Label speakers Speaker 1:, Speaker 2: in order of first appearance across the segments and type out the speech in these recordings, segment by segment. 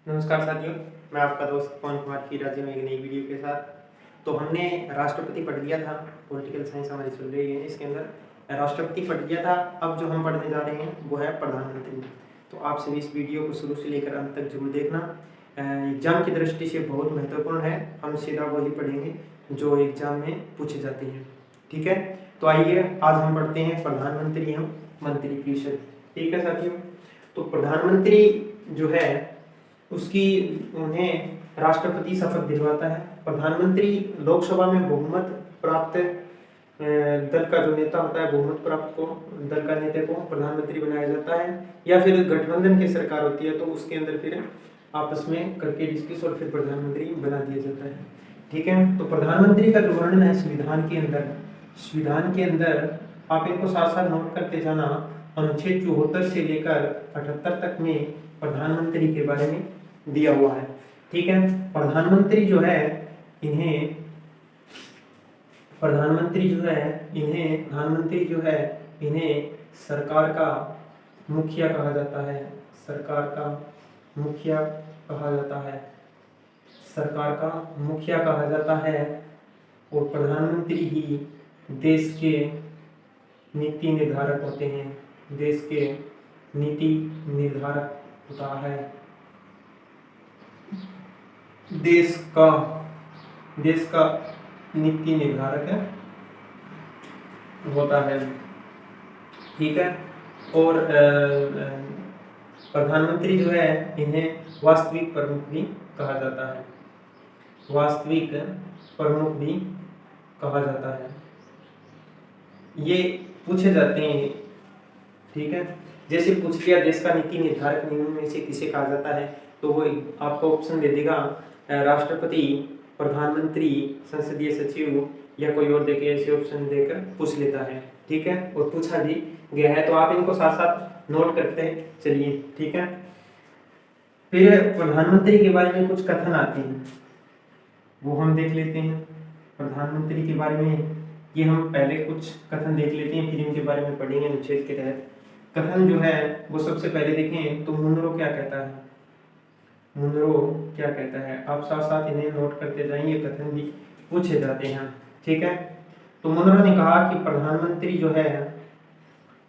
Speaker 1: नमस्कार साथियों, मैं आपका दोस्त पवन कुमार की राज्य में एक नई वीडियो के साथ। तो हमने राष्ट्रपति पढ़ लिया था, पॉलिटिकल साइंस हमारी चल रही है, इसके अंदर राष्ट्रपति पढ़ लिया था। अब जो हम पढ़ने जा रहे हैं वो है प्रधानमंत्री। तो आप सभी इस वीडियो को शुरू से लेकर अंत तक जरूर देखना, एग्जाम की दृष्टि से बहुत महत्वपूर्ण है। हम सीधा वही पढ़ेंगे जो एग्जाम में पूछे जाते हैं, ठीक है। तो आइए आज हम पढ़ते हैं प्रधानमंत्री एवं मंत्री परिषद, ठीक है साथियों। तो प्रधानमंत्री जो है उसकी उन्हें राष्ट्रपति शपथ दिलवाता है। प्रधानमंत्री लोकसभा में बहुमत प्राप्त दल का जो नेता होता है, बहुमत प्राप्त को दल का नेता को प्रधानमंत्री बनाया जाता है, या फिर गठबंधन की सरकार होती है तो उसके अंदर फिर आपस में करके डिस्कस और फिर प्रधानमंत्री बना दिया जाता है, ठीक है। तो प्रधानमंत्री का जो वर्णन है संविधान के अंदर आप इनको साथ साथ नोट करते जाना। अनुच्छेद 74 से लेकर 78 तक में प्रधानमंत्री के बारे में दिया हुआ है, ठीक है। प्रधानमंत्री जो है इन्हें सरकार का मुखिया कहा जाता है। सरकार का मुखिया कहा जाता है और प्रधानमंत्री ही देश के नीति निर्धारक होते हैं। देश के नीति निर्धारक होता है, देश का नीति निर्धारक होता है, ठीक है। और प्रधानमंत्री जो है इन्हें वास्तविक प्रमुख भी कहा जाता है। वास्तविक प्रमुख भी कहा जाता है। ये पूछे जाते हैं, ठीक है। जैसे पूछ लिया देश का नीति निर्धारक निम्न में से किसे कहा जाता है, तो वो आपको ऑप्शन दे देगा राष्ट्रपति, प्रधानमंत्री, संसदीय सचिव या कोई और देके ऐसे ऑप्शन देकर पूछ लेता है, ठीक है। और पूछा भी गया है तो आप इनको साथ साथ नोट करते चलिए, ठीक है। फिर प्रधानमंत्री के बारे में कुछ कथन आते हैं, वो हम देख लेते हैं। प्रधानमंत्री के बारे में ये हम पहले कुछ कथन देख लेते हैं, फिर इनके बारे में पढ़ेंगे अनुच्छेद के तहत। कथन जो है वो सबसे पहले देखें तो मुनरो क्या कहता है। मुनरो क्या कहता है, आप साथ साथ इन्हें नोट करते जाएंगे, कथन भी पूछे जाते हैं, ठीक है। तो मुनरो ने कहा कि प्रधानमंत्री जो है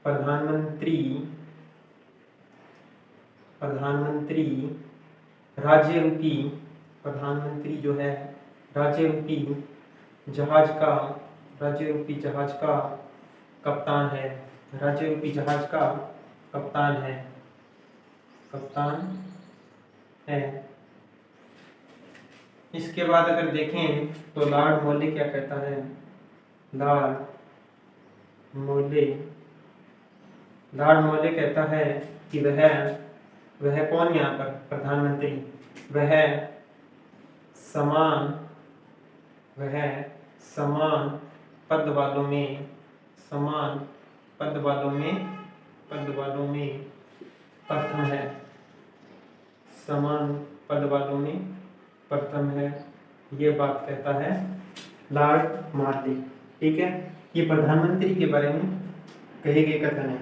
Speaker 1: प्रधानमंत्री राज्य रूपी जहाज का कप्तान है। राज्य रूपी जहाज का कप्तान है। इसके बाद अगर देखें तो लॉर्ड मोले क्या कहता है। लॉर्ड मोले कहता है कि वह कौन, यहाँ पर प्रधानमंत्री, वह समान पद वालों में प्रथम है। समान पद वालों में प्रथम है, ये बात कहता है लॉर्ड मार्ले, ठीक है। ये प्रधानमंत्री के बारे में कहे गए कथन है।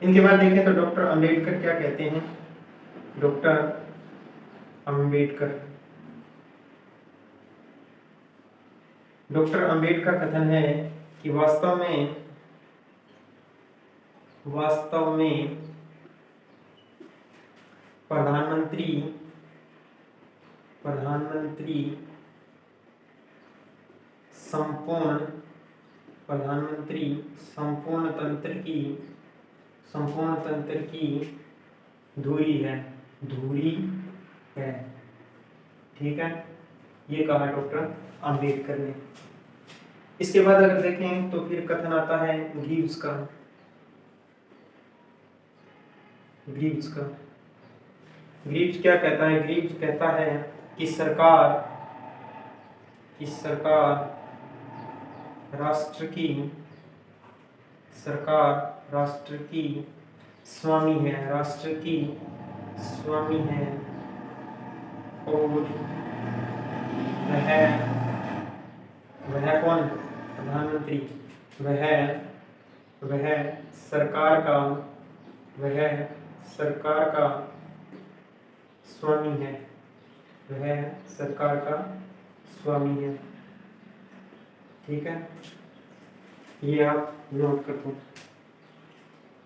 Speaker 1: इनके बाद देखें तो डॉक्टर अंबेडकर क्या कहते हैं। डॉक्टर अंबेडकर कथन है कि वास्तव में प्रधानमंत्री संपूर्ण तंत्र की धुरी है, ठीक है। ये कहा डॉक्टर अंबेडकर ने। इसके बाद अगर देखें तो फिर कथन आता है ग्रीव्स का। ग्रीव्स क्या कहता है। ग्रीव्स कहता है कि सरकार राष्ट्र की स्वामी है और वह कौन, प्रधानमंत्री, वह सरकार का स्वामी है, वह सरकार का स्वामी है। ठीक है, ये आप नोट कर दो।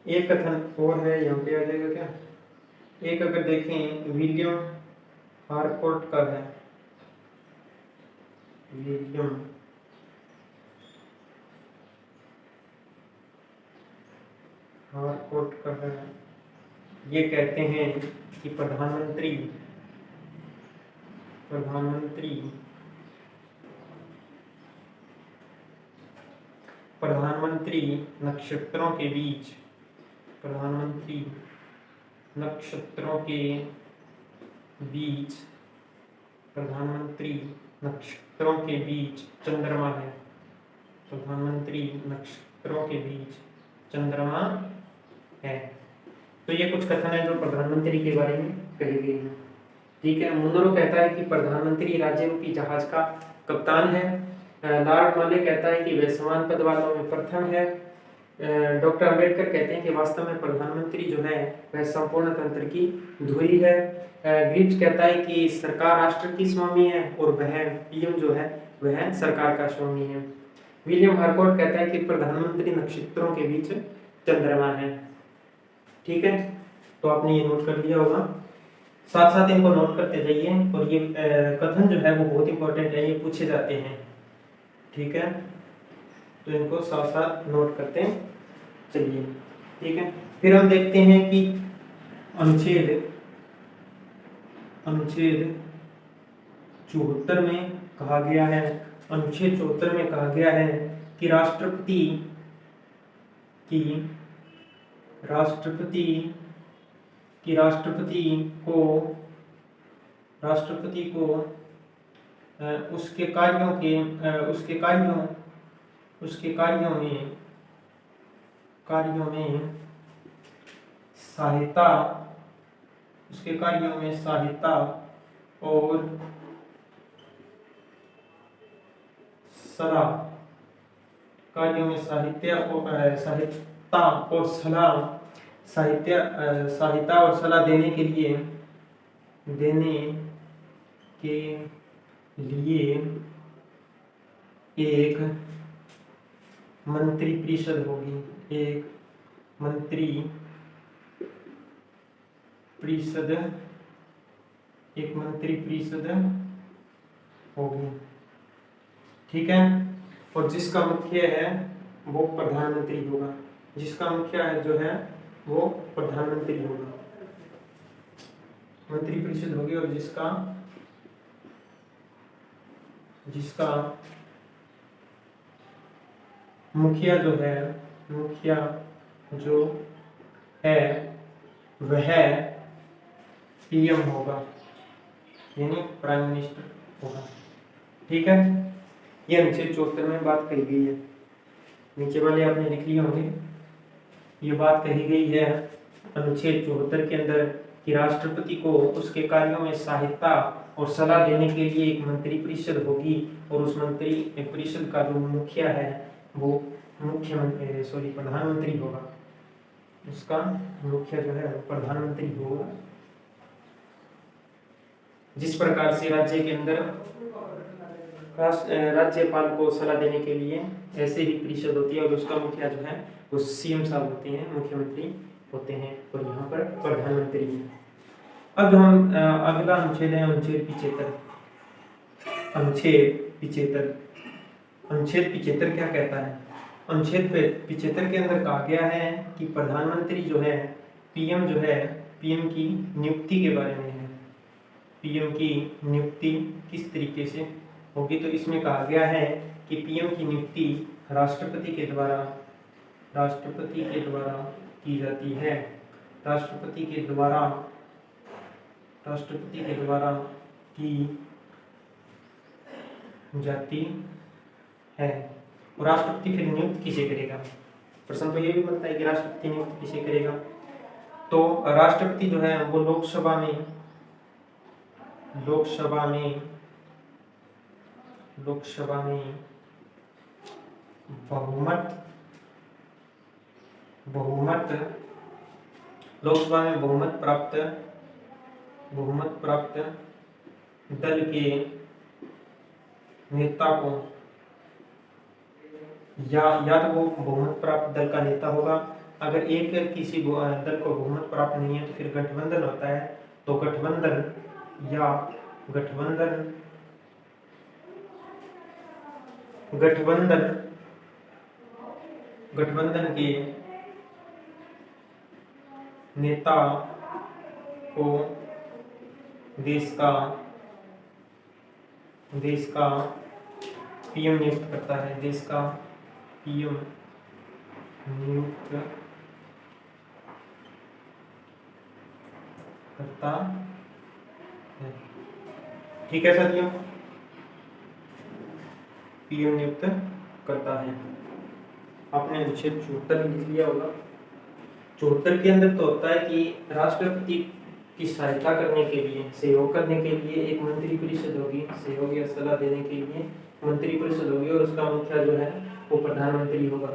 Speaker 1: एक कथन और है, यहाँ पे आ जाएगा क्या, एक अगर देखें विलियम हारकोर्ट का है, विलियम हारकोर्ट का है, ये कहते हैं कि प्रधानमंत्री नक्षत्रों के बीच, प्रधानमंत्री नक्षत्रों के बीच, प्रधानमंत्री नक्षत्रों के बीच चंद्रमा है, प्रधानमंत्री नक्षत्रों के बीच चंद्रमा है। तो ये कुछ कथन है जो प्रधानमंत्री के बारे में कहे गए हैं। ठीक है, मुनरो कहता है कि प्रधानमंत्री राज्य रूपी जहाज का कप्तान है। लॉर्ड माले कहता है कि वह समान पद वालों में प्रथम है। डॉक्टर अंबेडकर कहते हैं कि वास्तव में प्रधानमंत्री जो है वह संपूर्ण तंत्र की धुरी है। ग्रिप्स कहता है कि सरकार राष्ट्र की स्वामी है और वह पीएम जो है वह सरकार का स्वामी है। विलियम हारकोर्ट कहता है कि प्रधानमंत्री नक्षत्रों के बीच चंद्रमा है। ठीक है, तो आपने ये नोट कर लिया होगा, साथ साथ इनको नोट करते जाइए। और ये कथन जो है वो बहुत इंपॉर्टेंट है, ये पूछे जाते हैं। ठीक है, तो इनको साथ साथ नोट करते चलिए। ठीक है, फिर हम देखते हैं कि अनुच्छेद 74 में कहा गया है, अनुच्छेद 74 में कहा गया है कि राष्ट्रपति को उसके कार्यों में सहायता और सलाह देने के लिए एक मंत्रिपरिषद होगी, एक मंत्रिपरिषद होगी। ठीक है, और जिसका मुख्य है वो प्रधानमंत्री होगा, जिसका मुख्य है जो है वो प्रधानमंत्री होगा, मंत्रिपरिषद होगी। और जिसका मुखिया जो है वह पीएम होगा, यानी प्राइम मिनिस्टर होगा। ठीक है, ये अनुच्छेद 74 में बात कही गई है। नीचे वाले आपने लिख लिए होंगे, ये बात कही गई है अनुच्छेद 74 के अंदर कि राष्ट्रपति को उसके कार्यों में सहायता और सलाह देने के लिए एक मंत्रिपरिषद होगी, और उस मंत्रिपरिषद का जो मुखिया है वो प्रधानमंत्री होगा, उसका मुखिया जो है प्रधानमंत्री होगा। जिस प्रकार से राज्य के अंदर राज्यपाल को सलाह देने के लिए ऐसे ही परिषद होती है, और उसका मुखिया जो है वो सीएम साहब होते हैं, मुख्यमंत्री होते हैं, और यहाँ पर प्रधानमंत्री है। अब हम अगला अनुच्छेद है अनुच्छेद 75 क्या कहता है। अनुच्छेद 75 के अंदर कहा गया है कि प्रधानमंत्री जो है पीएम की नियुक्ति के बारे में है, पीएम की नियुक्ति किस तरीके से होगी। तो इसमें कहा गया है कि पीएम की नियुक्ति राष्ट्रपति के द्वारा की जाती है, राष्ट्रपति के द्वारा की जाती है। और राष्ट्रपति फिर नियुक्त किसे करेगा, प्रश्न तो ये भी बनता है कि राष्ट्रपति नियुक्त किसे करेगा। तो राष्ट्रपति जो है वो लोकसभा में बहुमत प्राप्त बहुमत प्राप्त दल के नेता को, या तो वो बहुमत प्राप्त दल का नेता होगा। अगर एक किसी दल को बहुमत प्राप्त नहीं है तो फिर गठबंधन होता है। तो गठबंधन या गठबंधन गठबंधन गठबंधन के नेता को देश का पीएम नियुक्त करता है। देश का पीएम नियुक्त करता है। ठीक है साथियों, पीएम नियुक्त करता है। आपने अनुच्छेद 74 लिख लिया होगा। 74 के अंदर तो होता है कि राष्ट्रपति की सहायता करने के लिए, सहयोग करने के लिए एक मंत्री परिषद होगी, सहयोग या सलाह देने के लिए मंत्री परिषद होगी और उसका मुखिया जो है वो प्रधानमंत्री होगा।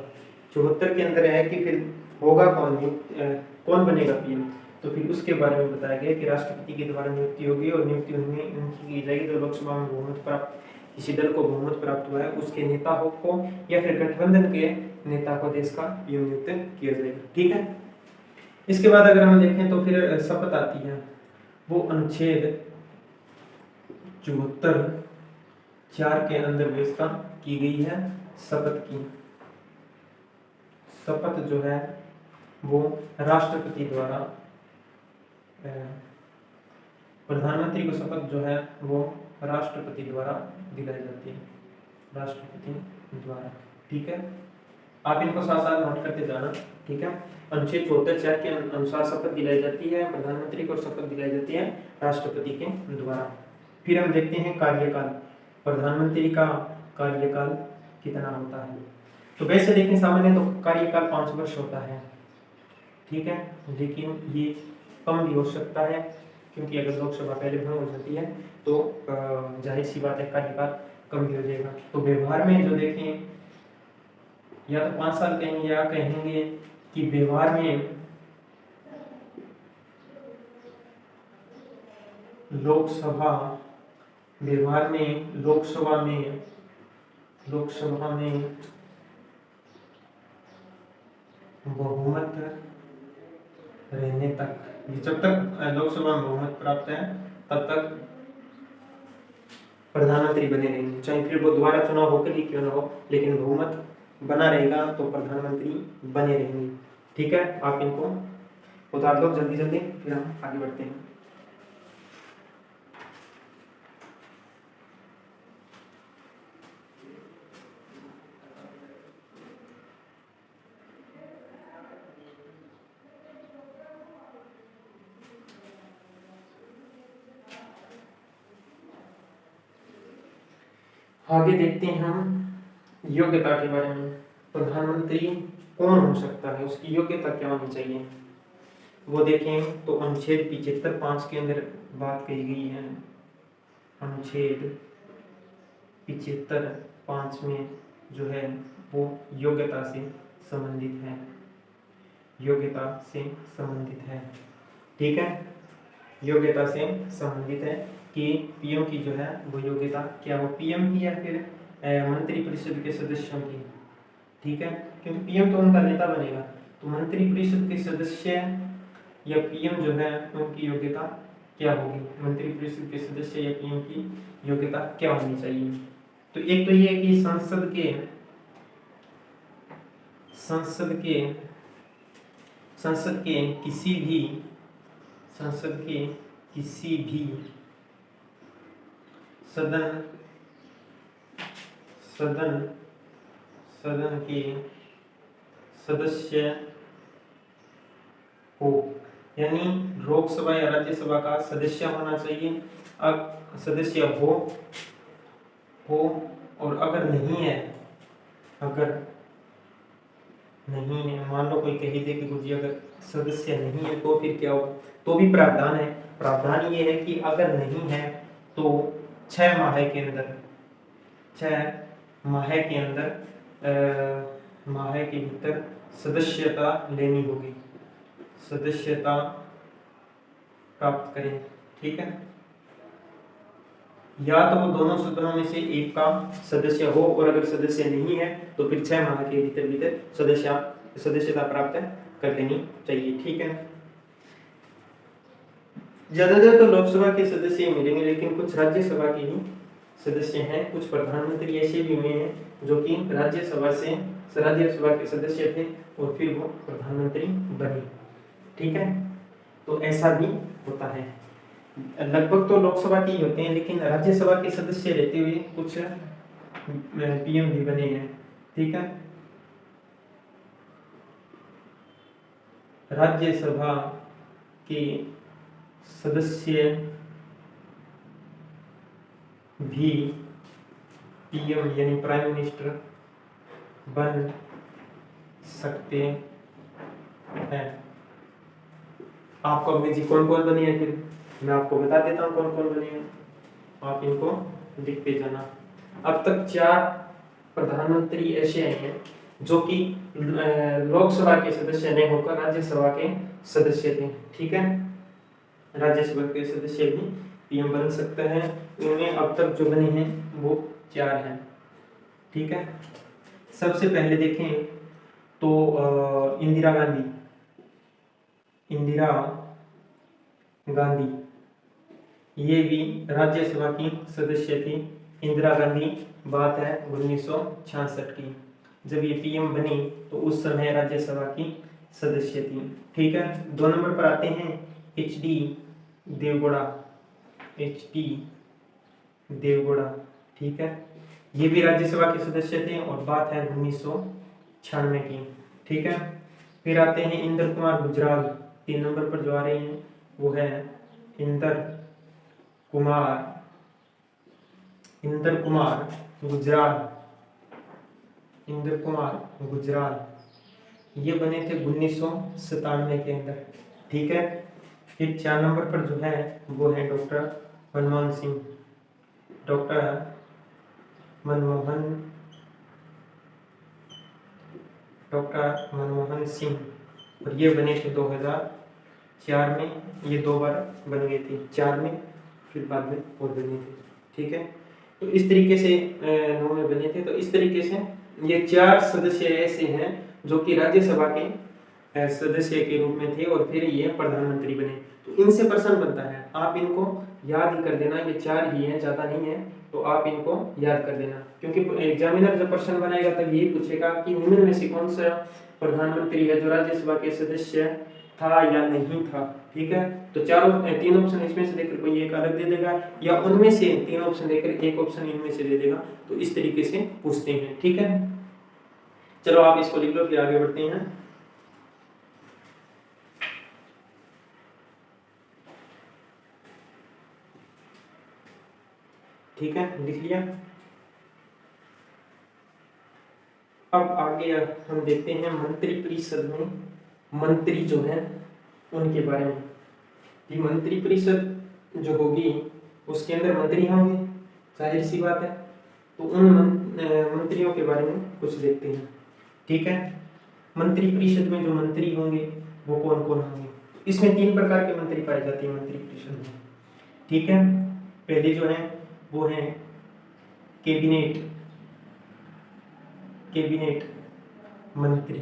Speaker 1: 74 के अंदर है कि फिर होगा कौन बनेगा पीएम, तो फिर उसके बारे में बताया गया कि राष्ट्रपति के द्वारा नियुक्ति होगी और नियुक्ति उनकी की जाएगी तो लोकसभा में बहुमत प्राप्त, किसी दल को बहुमत प्राप्त हुआ है उसके नेता को या फिर गठबंधन के नेता को देश का पीएम नियुक्त किया जाएगा। ठीक है, इसके बाद अगर हम देखें तो फिर शपथ आती है। वो अनुच्छेद 74(4) के अंदर व्यवस्था की गई है शपथ की। शपथ जो है वो राष्ट्रपति द्वारा, प्रधानमंत्री को शपथ जो है वो राष्ट्रपति द्वारा दिलाई जाती है, राष्ट्रपति द्वारा। ठीक है, आप इनको साथ साथ नोट करते जाना। ठीक है, अनुच्छेद 74(4) के अनुसार शपथ दिलाई जाती है प्रधानमंत्री को, शपथ दिलाई जाती है राष्ट्रपति के द्वारा। फिर हम देखते हैं कार्यकाल, प्रधानमंत्री का कार्यकाल कितना होता है। तो वैसे देखें सामान्य तो कार्यकाल 5 वर्ष होता है। ठीक है, लेकिन ये कम भी हो सकता है क्योंकि अगर लोकसभा पहले भंग हो जाती है तो जाहिर सी बात है कार्यकाल कम भी हो जाएगा। तो व्यवहार में जो देखें या तो 5 साल कहेंगे या कहेंगे कि व्यवहार में लोकसभा में बहुमत रहने तक, जब तक लोकसभा में बहुमत प्राप्त है तब तक प्रधानमंत्री बने रहेंगे, चाहे फिर वो दोबारा चुनाव होकर ही क्यों ना हो, लेकिन बहुमत बना रहेगा तो प्रधानमंत्री बने रहेंगे। ठीक है, आप इनको उतार दो जल्दी जल्दी, फिर हम आगे बढ़ते हैं। आगे देखते हैं हम योग्यता के बारे में। प्रधानमंत्री कौन हो सकता है, उसकी योग्यता क्या होनी चाहिए, वो देखें तो अनुच्छेद 75(5) के अंदर बात कही गई है। अनुच्छेद 75(5) में जो है वो योग्यता से संबंधित है, योग्यता से संबंधित है। ठीक है, योग्यता से संबंधित है कि पीएम की जो है वो योग्यता क्या हो, पीएम की या फिर मंत्री परिषद के सदस्यों की। ठीक है, क्योंकि पीएम तो उनका नेता बनेगा, तो मंत्री परिषद के सदस्य या पीएम जो है उनकी योग्यता क्या होगी, मंत्री परिषद के सदस्य या पीएम की योग्यता क्या होनी चाहिए। तो एक तो ये कि संसद के किसी भी सदन के सदस्य हो, यानी लोकसभा या राज्यसभा का सदस्य होना चाहिए। अब सदस्य हो और अगर नहीं है, मान लो कोई कही दे कि गुरुजी अगर सदस्य नहीं है तो फिर क्या होगा, तो भी प्रावधान है। प्रावधान ये है कि अगर नहीं है तो 6 माह के भीतर सदस्यता लेनी होगी, सदस्यता प्राप्त करें। ठीक है, या तो वो दोनों सदनों में से एक का सदस्य हो, और अगर सदस्य नहीं है तो फिर 6 माह के भीतर भीतर सदस्यता प्राप्त कर लेनी चाहिए। ठीक है, ज्यादातर तो लोकसभा के सदस्य मिलेंगे, लेकिन कुछ राज्यसभा के ही सदस्य हैं। कुछ प्रधानमंत्री ऐसे भी हुए हैं जो कि राज्यसभा के सदस्य थे और फिर वो प्रधानमंत्री बने। ठीक है, तो ऐसा भी होता है। लगभग तो लोकसभा के ही होते हैं, लेकिन राज्यसभा के सदस्य रहते हुए कुछ पीएम भी बने हैं। ठीक है, राज्यसभा के सदस्य भी पीएम यानी प्राइम मिनिस्टर बन सकते हैं। आपको अंग्रेजी कौन कौन बने हैं, फिर मैं आपको बता देता हूँ कौन कौन बने हैं, आप इनको लिखते जाना। अब तक 4 प्रधानमंत्री ऐसे आए हैं जो कि लोकसभा के सदस्य नहीं होकर राज्यसभा के सदस्य थे। ठीक है, राज्यसभा के सदस्य भी पीएम बन सकते हैं। इनमें अब तक जो बने हैं वो 4 हैं। ठीक है, सबसे पहले देखें तो इंदिरा गांधी ये भी राज्यसभा की सदस्य थी। इंदिरा गांधी बात है 1966 की, जब ये पीएम बनी तो उस समय राज्यसभा की सदस्य थी। ठीक है, 2 नंबर पर आते हैं HD देवगौड़ा। ठीक है, ये भी राज्यसभा के सदस्य थे और बात है 1996 की। ठीक है, फिर आते हैं इंद्र कुमार गुजराल। 3 नंबर पर जो आ रहे हैं वो है इंद्र कुमार गुजराल। ये बने थे 1997 के अंदर। ठीक है, फिर 4 नंबर पर जो है वो है डॉक्टर मनमोहन सिंह, और ये बने थे 2004 में। ये 2 बार बन गए थे, 4 में फिर बाद में और बने थे। ठीक है, तो इस तरीके से 9 में बने थे। तो इस तरीके से ये 4 सदस्य ऐसे हैं जो कि राज्यसभा के सदस्य के रूप में थे और फिर ये प्रधानमंत्री बने। तो इनसे प्रश्न बनता है, आप इनको याद कर देना। ये 4 ही हैं, ज्यादा नहीं है, तो आप इनको याद कर देना, क्योंकि एग्जामिनर जब प्रश्न बनाएगा तब यही पूछेगा कि निम्न में से कौन सा प्रधानमंत्री है जो राज्यसभा के सदस्य था या नहीं था। ठीक है, तो 3 ऑप्शन इसमें से देकर कोई एक अलग दे देगा, या उनमें से 3 ऑप्शन देकर एक ऑप्शन इनमें से दे देगा। तो इस तरीके से पूछते हैं। ठीक है, चलो आप इसको लिख लो, फिर आगे बढ़ते हैं। ठीक है, लिख लिया। अब आगे हम देखते हैं मंत्रिपरिषद में मंत्री जो है उनके बारे में। ये मंत्रिपरिषद जो होगी उसके अंदर मंत्री होंगे, जाहिर सी बात है। तो उन मंत्रियों के बारे में कुछ देखते हैं। ठीक है, मंत्रिपरिषद में जो मंत्री होंगे वो कौन कौन होंगे। इसमें 3 प्रकार के मंत्री पाए जाते हैं मंत्रिपरिषद में। ठीक है, पहले जो है वो है कैबिनेट मंत्री।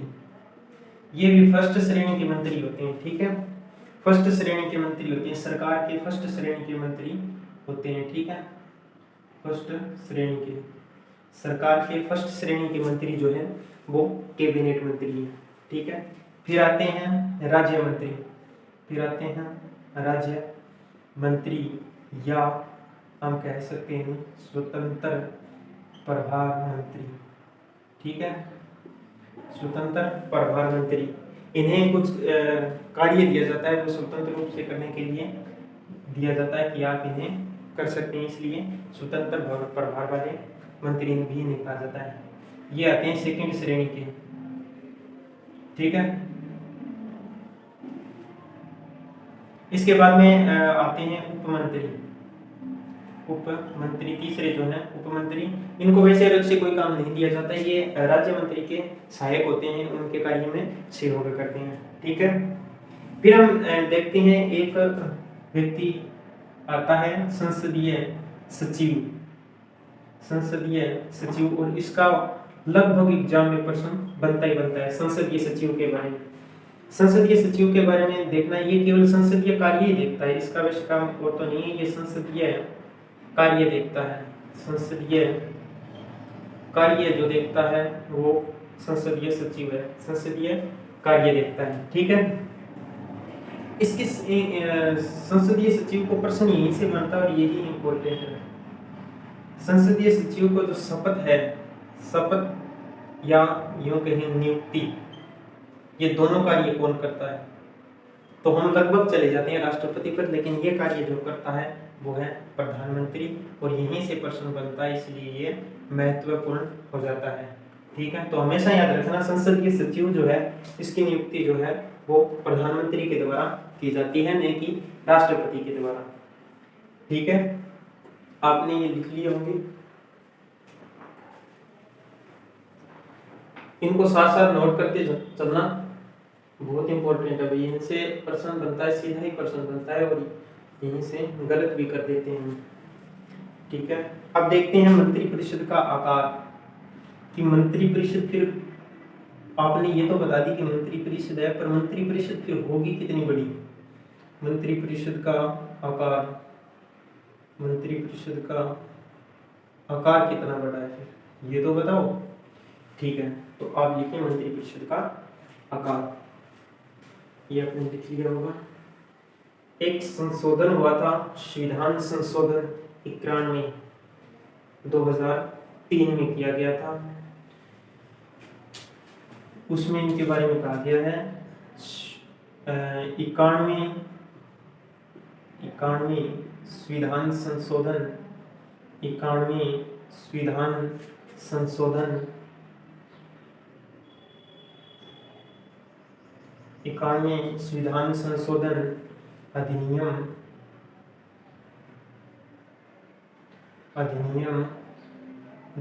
Speaker 1: ये भी फर्स्ट श्रेणी के मंत्री होते हैं। ठीक है, फर्स्ट श्रेणी के मंत्री होते हैं, सरकार के फर्स्ट श्रेणी के मंत्री होते हैं। ठीक है, सरकार के फर्स्ट श्रेणी के मंत्री जो है वो कैबिनेट मंत्री है। ठीक है, फिर आते हैं राज्य मंत्री, या हम कह सकते हैं स्वतंत्र प्रभार मंत्री। ठीक है, स्वतंत्र प्रभार मंत्री, इन्हें कुछ कार्य दिया जाता है जो स्वतंत्र रूप से करने के लिए दिया जाता है कि आप इन्हें कर सकते हैं, इसलिए स्वतंत्र प्रभार वाले मंत्री भी इन्हें कहा जाता है। ये आते हैं सेकंड श्रेणी के। ठीक है, इसके बाद में आते हैं उपमंत्री तीसरे जो है उपमंत्री। इनको वैसे अलग से कोई काम नहीं दिया जाता है, ये राज्य मंत्री के सहायक होते हैं, उनके कार्य में सहयोग करते हैं। ठीक है, फिर हम देखते हैं एक व्यक्ति आता है संसदीय सचिव, संसदीय सचिव। और इसका लगभग एग्जाम में प्रश्न बनता ही बनता है संसदीय सचिव के बारे में। संसदीय सचिव के बारे में देखना, ये केवल संसदीय कार्य ही देखता है, इसका वैसे काम वो तो नहीं है, ये संसदीय कार्य देखता है। संसदीय कार्य जो देखता है वो संसदीय सचिव है, संसदीय कार्य देखता है। ठीक है, इसके संसदीय सचिव को प्रश्न यहीं से बनता है और यही इंपॉर्टेंट है। संसदीय सचिव को जो शपथ है, शपथ या यूं कहें नियुक्ति, ये दोनों कार्य कौन करता है? तो हम लगभग चले जाते हैं राष्ट्रपति पर, लेकिन ये कार्य जो करता है वो है प्रधानमंत्री, और यहीं से प्रश्न बनता है, इसलिए ये महत्वपूर्ण हो जाता है। ठीक है, तो हमेशा याद रखना संसदीय सचिव जो है इसकी नियुक्ति जो है वो प्रधानमंत्री के द्वारा की जाती है, न कि राष्ट्रपति के द्वारा। ठीक है, आपने ये लिख लिए होंगे, इनको साथ साथ नोट करते चलना, बहुत इंपॉर्टेंट है भाई। इनसे प्रश्न बनता है, सीधा ही प्रश्न बनता है, और यहीं से गलत भी कर देते हैं। ठीक है, अब देखते हैं मंत्रिपरिषद का आकार, कि मंत्रिपरिषद फिर आपने ये तो बता दी कि मंत्रिपरिषद है, पर मंत्रिपरिषद फिर होगी कितनी बड़ी? मंत्रिपरिषद का आकार, मंत्रिपरिषद का आकार कितना बड़ा है फिर ये तो बताओ। ठीक है, तो आप लिखें मंत्रिपरिषद का आकार, ये आपने लिख लिया होगा। एक संशोधन हुआ था, संविधान संशोधन 91 2003 में किया गया था, उसमें इनके बारे में कहा गया है 91 संविधान संशोधन, 91 संविधान संशोधन, 91 संविधान संशोधन अधिनियम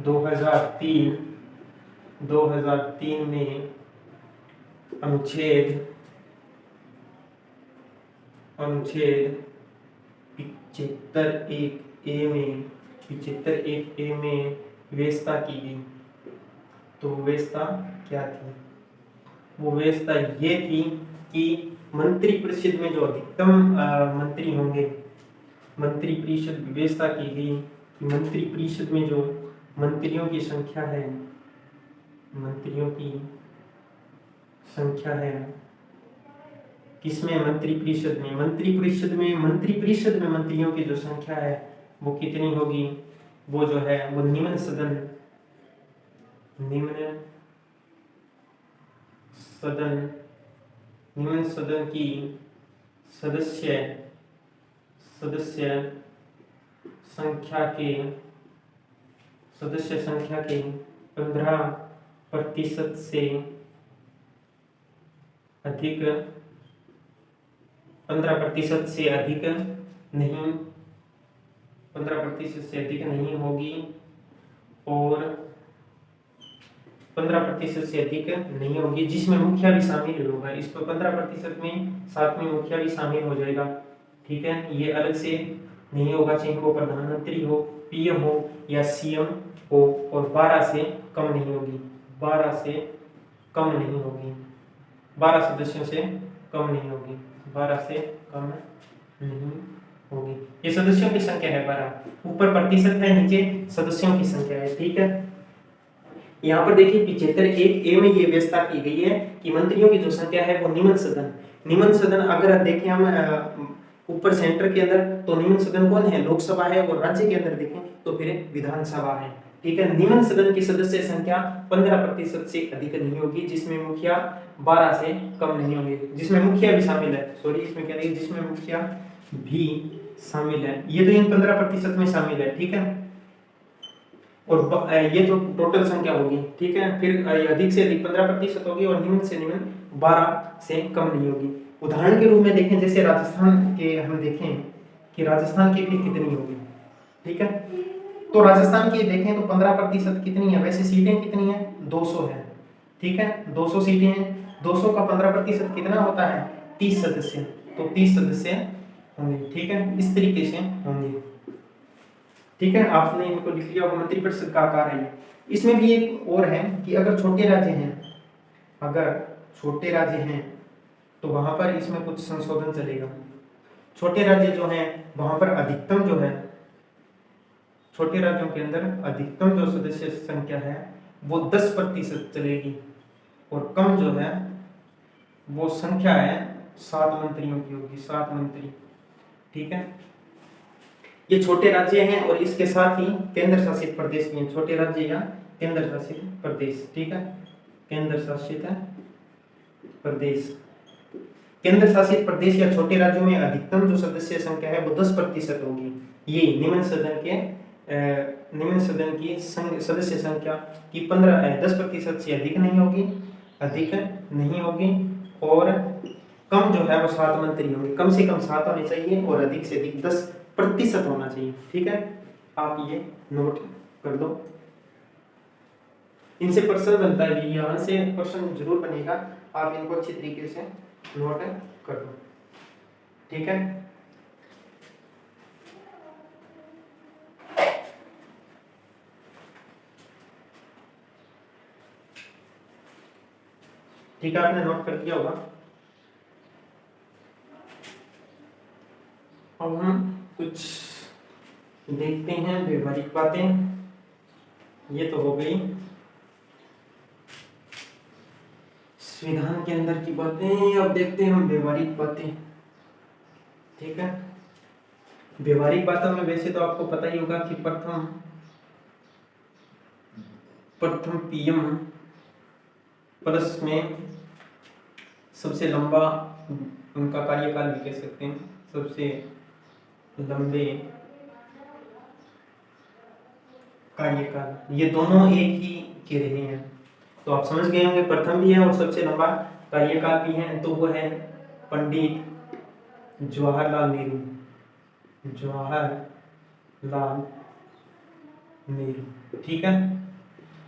Speaker 1: 2003 में अनुच्छेद 75(1)(a) में व्यवस्था की गई। तो व्यवस्था क्या थी? वो व्यवस्था ये थी कि मंत्रिपरिषद में जो अधिकतम मंत्री होंगे, मंत्रिपरिषद व्यवस्था की गई कि मंत्रिपरिषद में जो मंत्रियों की संख्या है, मंत्रियों की संख्या है किसमें? मंत्रिपरिषद में। मंत्रिपरिषद में मंत्रियों की जो संख्या है वो कितनी होगी? वो जो है वो निम्न सदन की सदस्य संख्या के 15% से अधिक, 15% से अधिक नहीं, 15% से अधिक नहीं होगी, और 15% से अधिक नहीं होगी, जिसमें मुखिया भी शामिल होगा। इसको 15% में साथ में मुखिया भी शामिल हो जाएगा। ठीक है, ये अलग से नहीं होगा, चाहे वो प्रधानमंत्री हो, पीएम हो या सीएम हो, और 12 से कम नहीं होगी, 12 से कम नहीं होगी, 12 सदस्यों से कम नहीं होगी, 12 से कम नहीं होगी। ये सदस्यों की संख्या है 12, ऊपर प्रतिशत है, नीचे सदस्यों की संख्या है। ठीक है, यहाँ पर देखिए 75(1)(a) में ये व्यवस्था की गई है कि मंत्रियों की जो संख्या है वो निम्न सदन, अगर देखें हम ऊपर सेंटर के अंदर, तो निम्न सदन कौन है? लोकसभा है, और राज्य के अंदर देखें तो फिर विधानसभा है। ठीक है, निम्न सदन की सदस्य संख्या 15% से अधिक नहीं होगी, जिसमें मुखिया 12 से कम नहीं होंगे, जिसमें मुखिया भी शामिल है, इसमें क्या है, जिसमें मुखिया भी शामिल है। ये तो इन 15% में शामिल है। ठीक है, और ये तो टोटल संख्या होगी। ठीक है, फिर अधिक से अधिक 15% होगी, और निम्न से निम्न 12 से कम नहीं होगी। उदाहरण के रूप में देखें, जैसे राजस्थान के हम देखें कि राजस्थान की भी कितनी होगी। ठीक है, तो राजस्थान की देखें तो 15% कितनी है? वैसे सीटें कितनी है? 200 है। ठीक है, 200 सीटें हैं, 200 का 15% कितना होता है? 30 सदस्य। तो 30 सदस्य होंगे, ठीक है, इस तरीके से होंगे, ठीक है। आपने इनको लिख लिया होगा, मंत्रिपरिषद का आकार है ये। इसमें भी एक और है कि अगर छोटे राज्य हैं, अगर छोटे राज्य हैं तो वहां पर इसमें कुछ संशोधन चलेगा। छोटे राज्य जो हैं वहां पर अधिकतम जो है, छोटे राज्यों के अंदर अधिकतम जो सदस्य संख्या है वो 10% चलेगी, और कम जो है वो संख्या है 7 मंत्रियों की होगी, 7 मंत्री, ठीक है। ये छोटे राज्य हैं और इसके साथ ही केंद्र शासित प्रदेश भी हैं, छोटे राज्य या केंद्र शासित प्रदेश, ठीक है, केंद्र शासित प्रदेश। केंद्र शासित प्रदेश या छोटे राज्यों में अधिकतम जो सदस्य संख्या है वो 10% होगी। ये निम्न सदन की सदस्य संख्या की 10% से अधिक नहीं होगी, और कम जो है वो 7 मंत्री होंगे, कम से कम 7 होने चाहिए और अधिक से अधिक 10% होना चाहिए, ठीक है। आप ये नोट कर लो, इनसे प्रश्न बनता है, यहाँ से प्रश्न जरूर बनेगा, आप इनको अच्छी तरीके से नोट कर लो, ठीक है। ठीक है, आपने नोट कर दिया होगा। अब हम कुछ देखते हैं व्यवहारिक बातें, ये तो हो गई संविधान के अंदर की बातें। अब देखते हैं हम व्यवहारिक बातें, ठीक है। व्यवहारिक बातों में वैसे तो आपको पता ही होगा कि प्रथम पीएम प्लस में सबसे लंबा उनका कार्यकाल भी कह सकते हैं, सबसे लंबे कार्यकाल, ये दोनों एक ही के रहे हैं, तो आप समझ गए होंगे प्रथम भी है और सबसे लंबा कार्यकाल भी है, तो वो है पंडित जवाहरलाल नेहरू, जवाहरलाल नेहरू, ठीक है।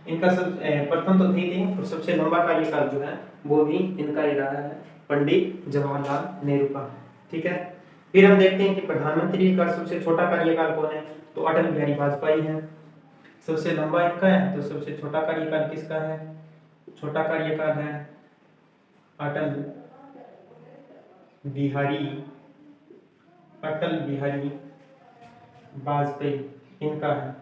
Speaker 1: इनका सब प्रथम तो थे और सबसे लंबा कार्यकाल जो है वो भी इनका ही रहा है, पंडित जवाहरलाल नेहरू का, ठीक है। फिर हम देखते हैं कि प्रधानमंत्री का सबसे छोटा कार्यकाल कौन है, तो अटल बिहारी वाजपेयी है। सबसे लंबा इनका है, तो सबसे छोटा कार्यकाल किसका है, छोटा कार्यकाल है अटल बिहारी वाजपेयी, इनका है।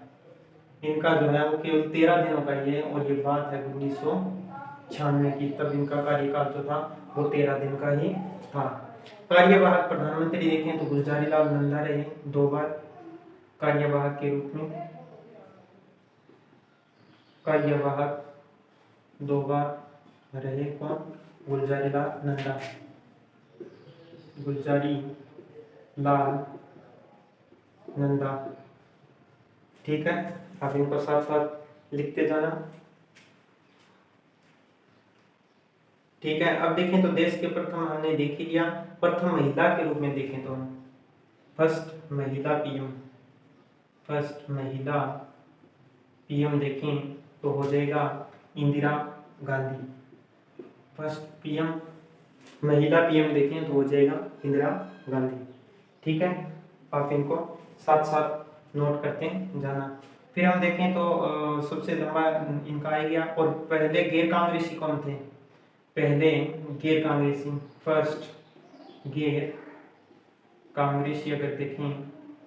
Speaker 1: इनका जो है वो केवल 13 दिनों का ही है, और ये बात है 1996 की, तब इनका कार्यकाल जो था वो 13 दिन का ही था। कार्यवाहक प्रधानमंत्री देखें तो गुलजारीलाल नंदा रहे 2 बार कार्यवाहक के रूप में, कार्यवाहक 2 बार रहे कौन, गुलजारीलाल नंदा, गुलजारीलाल नंदा, ठीक है। आप इनको साथ साथ लिखते जाना, ठीक है। अब देखें तो देश के प्रथम हमने देख ही लिया, प्रथम महिला के रूप में देखें तो फर्स्ट महिला पीएम देखें तो हो जाएगा इंदिरा गांधी, फर्स्ट पीएम महिला पीएम देखें तो हो जाएगा इंदिरा गांधी, ठीक है। आप इनको साथ साथ नोट करते जाना। फिर हम देखें तो सबसे लंबा इनका आ गया, और पहले गैर कांग्रेसी कौन थे, पहले गैर कांग्रेसी, फर्स्ट गैर कांग्रेसी अगर देखें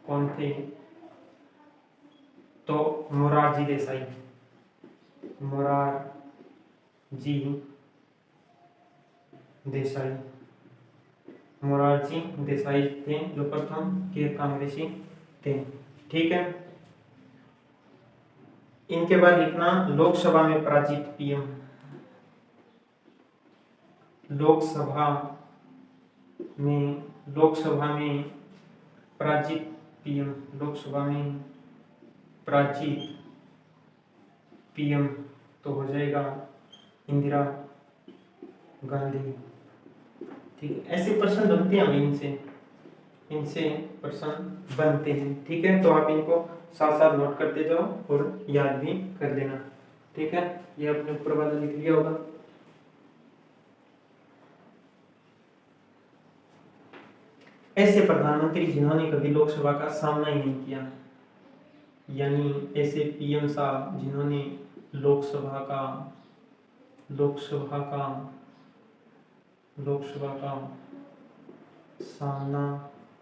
Speaker 1: कौन थे तो मोरारजी देसाई थे जो प्रथम गैर कांग्रेसी थे, ठीक है। इनके बाद लिखना लोकसभा में पराजित पीएम, लोकसभा में पराजित पीएम, लोकसभा में पराजित पीएम तो हो जाएगा इंदिरा गांधी, ठीक है। ऐसे प्रश्न बनते हैं, इनसे प्रश्न बनते हैं, ठीक है। तो आप इनको साथ साथ नोट करते जाओ और याद भी कर लेना, ठीक है। ये आपने ऊपर वाला लिख लिया होगा। ऐसे प्रधानमंत्री जिन्होंने कभी लोकसभा का सामना ही नहीं किया, यानी ऐसे पीएम साहब जिन्होंने लोकसभा का लोकसभा का लोकसभा का सामना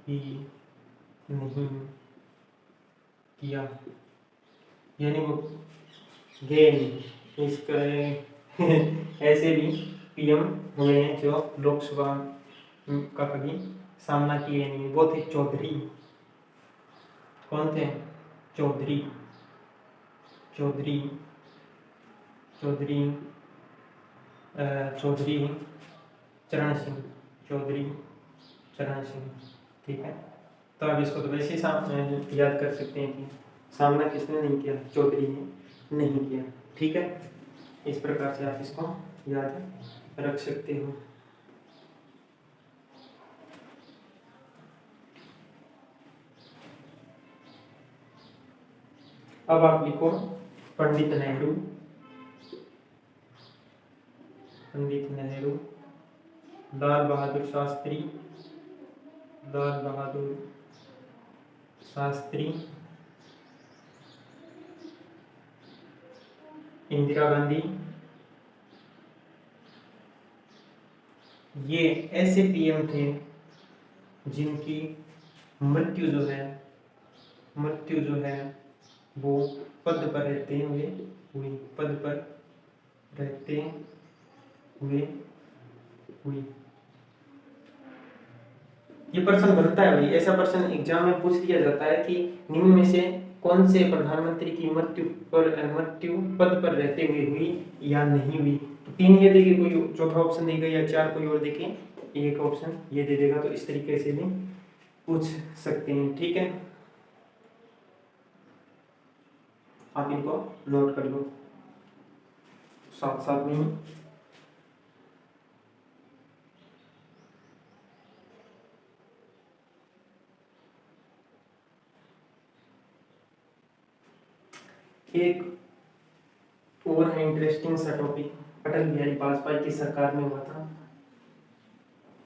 Speaker 1: ही नहीं किया, यानी वो गए नहीं इसका ऐसे भी पीएम हुए हैं जो लोकसभा का कभी सामना किए नहीं। वो थे चौधरी। कौन थे? चौधरी चौधरी चौधरी चौधरी चरण सिंह। चौधरी चरण सिंह। ठीक है, तो अब इसको तो वैसे ही याद कर सकते हैं कि सामना किसने नहीं किया? चौधरी ने नहीं किया। ठीक है, इस प्रकार से आप इसको याद रख सकते हो। अब आप लिखो पंडित नेहरू। पंडित नेहरू, लाल बहादुर शास्त्री, लाल बहादुर शास्त्री, इंदिरा गांधी। ये ऐसे पीएम थे जिनकी मृत्यु जो है वो पद पर रहते हुए हुई। पद पर रहते हुए हुई। ये प्रश्न बनता है भाई, ऐसा प्रश्न एग्जाम में पूछ दिया जाता है कि निम्न में से कौन से प्रधानमंत्री की मृत्यु पद पर रहते हुए हुई या नहीं हुई। तो 3 ये देखे, कोई चौथा ऑप्शन देगा, या 4 कोई और देखे, एक ऑप्शन ये दे देगा। तो इस तरीके से भी पूछ सकते हैं। ठीक है, आप इनको नोट कर लो साथ साथ में। एक और है इंटरेस्टिंग सा टॉपिक, अटल बिहारी वाजपेयी की सरकार में हुआ था,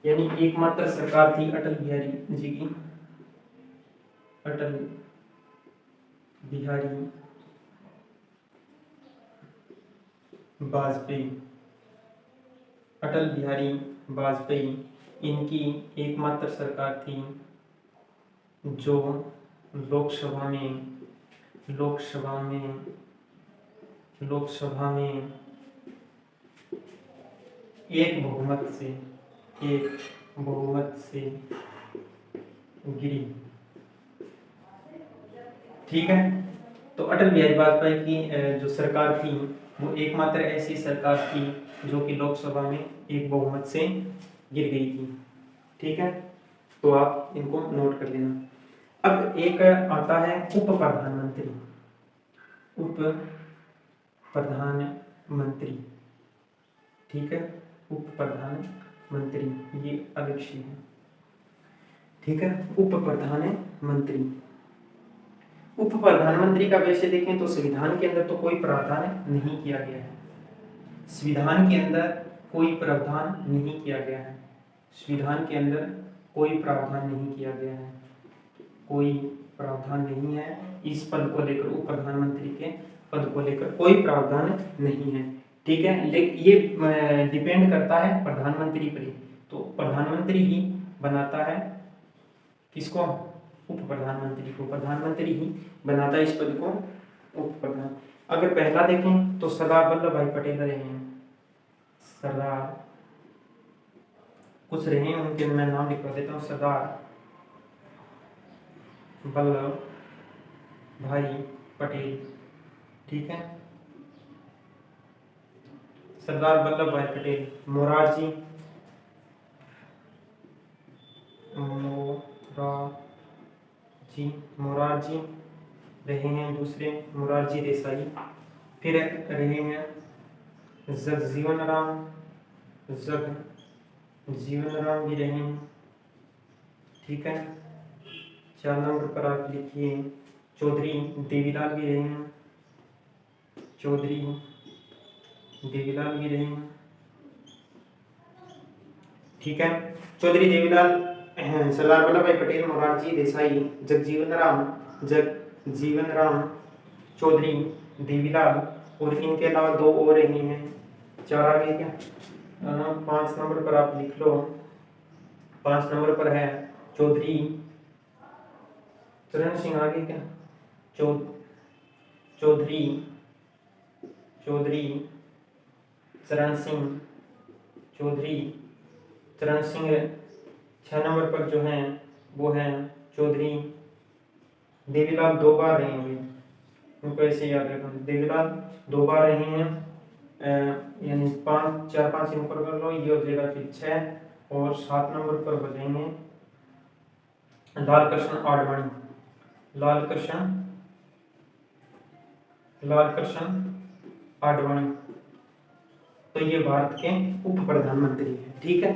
Speaker 1: यानी एकमात्र सरकार थी अटल बिहारी जी की। अटल बिहारी वाजपेयी, अटल बिहारी वाजपेयी, इनकी एकमात्र सरकार थी जो लोकसभा में एक बहुमत से गिरी। ठीक है, तो अटल बिहारी वाजपेयी की जो सरकार थी वो एकमात्र ऐसी सरकार थी जो कि लोकसभा में एक बहुमत से गिर गई थी। ठीक है, तो आप इनको नोट कर लेना। अब एक आता है उप प्रधानमंत्री। उप प्रधानमंत्री, ठीक है, उप प्रधानमंत्री, ये अलग सी है। ठीक है, उप प्रधानमंत्री। उप प्रधानमंत्री का वैसे देखें तो संविधान के अंदर तो कोई प्रावधान नहीं किया गया है। संविधान के अंदर कोई प्रावधान नहीं किया गया है। संविधान के अंदर कोई प्रावधान नहीं किया गया है। कोई प्रावधान नहीं है इस पद को लेकर, उप प्रधानमंत्री के पद को लेकर कोई प्रावधान नहीं है। ठीक है, लेकिन ये डिपेंड करता है प्रधानमंत्री पर ही। तो प्रधानमंत्री ही बनाता है किसको? उप प्रधानमंत्री को। प्रधानमंत्री ही बनाता है इस पद को, उप प्रधान। अगर पहला देखें तो सरदार वल्लभ भाई पटेल रहे हैं। सरदार कुछ रहे हैं, उनके मैं नाम लिखवा देता हूँ। सरदार वल्लभ भाई पटेल। ठीक है, सरदार वल्लभ भाई पटेल। मोरारजी रहे हैं दूसरे, मोरारजी देसाई। फिर रहे हैं जगजीवन राम भी रहे हैं। ठीक है, 4 नंबर पर आप लिखिए चौधरी देवीलाल भी रहे हैं। चौधरी देवीलाल भी रहे हैं। ठीक है, चौधरी देवीलाल सरदार वल्लभ भाई पटेल, मोरारजी देसाई, जगजीवन राम चौधरी, देवीलाल, और इनके अलावा दो और रहे हैं, चार आ गए क्या? 5 नंबर पर आप लिख लो, 5 नंबर पर है चौधरी चरण सिंह, आगे क्या? चौधरी चरण सिंह, चौधरी चरण सिंह। 6 नंबर पर जो है वो है चौधरी देवीलाल, 2 बार रहे होंगे, उनको ऐसे याद रखना, देवीलाल 2 बार रहे हैं, यानी 5 4 5 इन पर कर लो, ये हो जाएगा फिर 6, और 7 नंबर पर हो जाएंगे लाल कृष्ण आडवाणी, लाल कृष्ण आडवाणी। तो ये भारत के उप प्रधानमंत्री हैं, ठीक है।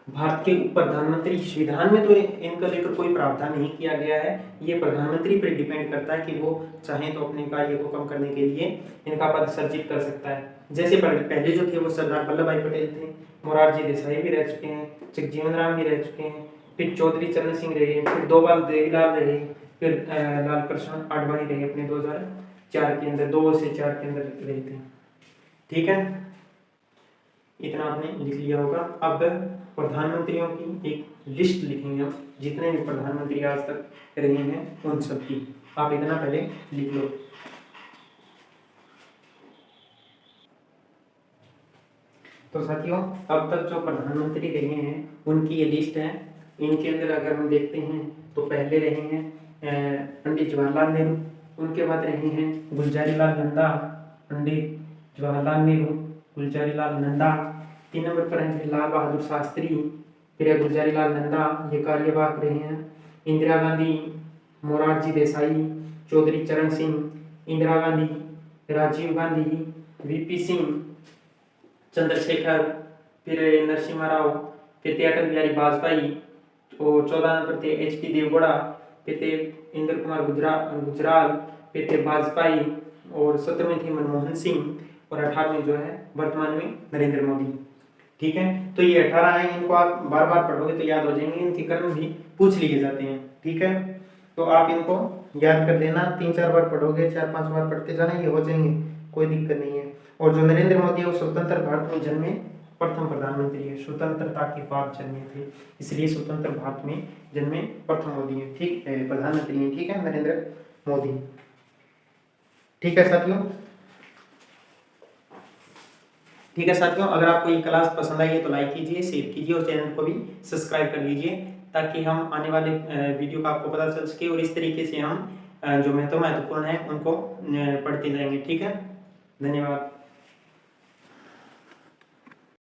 Speaker 1: भारत के उप प्रधानमंत्री, संविधान में तो इनका लेकर कोई प्रावधान नहीं किया गया है, ये प्रधानमंत्री पर डिपेंड करता है कि वो चाहे तो अपने कार्य को कम करने के लिए इनका पद सर्जित कर सकता है। जैसे पहले जो थे वो सरदार वल्लभ भाई पटेल थे, मोरारजी देसाई भी रह चुके हैं, जगजीवन राम भी रह चुके हैं, फिर चौधरी चरण सिंह रहे, फिर 2 बार देवीलाल रहे, फिर लाल कृष्ण आडवाणी रहे अपने 2004 के अंदर, 2 से 4 के अंदर रहे थे, ठीक है। इतना आपने लिख लिया होगा। अब प्रधानमंत्रियों की एक लिस्ट लिखेंगे हम, जितने भी प्रधानमंत्री आज तक रहे हैं उन सब की, आप इतना पहले लिख लो। तो साथियों, अब तक जो प्रधानमंत्री रहे हैं उनकी ये लिस्ट है। इनके अंदर अगर हम देखते हैं तो पहले रहे हैं पंडित जवाहरलाल नेहरू, उनके बाद रहे हैं गुलजारीलाल नंदा, पंडित जवाहरलाल नेहरू, गुलजारीलाल नंदा। 3 नंबर पर हैं लाल बहादुर शास्त्री, फिर गुलजारीलाल नंदा, ये कार्यवाहक रहे हैं। इंदिरा गांधी, मोरारजी देसाई, चौधरी चरण सिंह, इंदिरा गांधी, राजीव गांधी, वीपी सिंह, चंद्रशेखर, फिर नरसिम्हा राव, फिर थे अटल बिहारी वाजपेयी, और 14 नंबर थे HP देवगौड़ा, फिर थे इंद्र कुमार गुजराल, फिर थे वाजपेयी, और 17वें थे मनमोहन सिंह, और 18वें जो है वर्तमान में नरेंद्र मोदी, ठीक है। तो ये 18 हैं, इनको आप बार बार पढ़ोगे तो याद हो जाएंगे, इनके कर्म भी पूछ लिए जाते हैं, ठीक है। तो आप इनको याद कर लेना, 3-4 बार पढ़ोगे, 4-5 बार पढ़ते जाना, ये हो जाएंगे, कोई दिक्कत नहीं है। और जो नरेंद्र मोदी है वो स्वतंत्र भारत में जन्मे प्रथम प्रधानमंत्री है, स्वतंत्रता के बाद जन्मे थे, इसलिए स्वतंत्र भारत में जन्मे प्रथम मोदी है, ठीक है, प्रधानमंत्री है, ठीक है, नरेंद्र मोदी, ठीक है साथियों। ठीक है साथियों, अगर आपको ये क्लास पसंद आई है तो लाइक कीजिए, शेयर कीजिए, और चैनल को भी सब्सक्राइब कर लीजिए, ताकि हम आने वाले वीडियो का आपको पता चल सके, और इस तरीके से हम जो महत्वपूर्ण है उनको पढ़ते जाएंगे, ठीक है। धन्यवाद।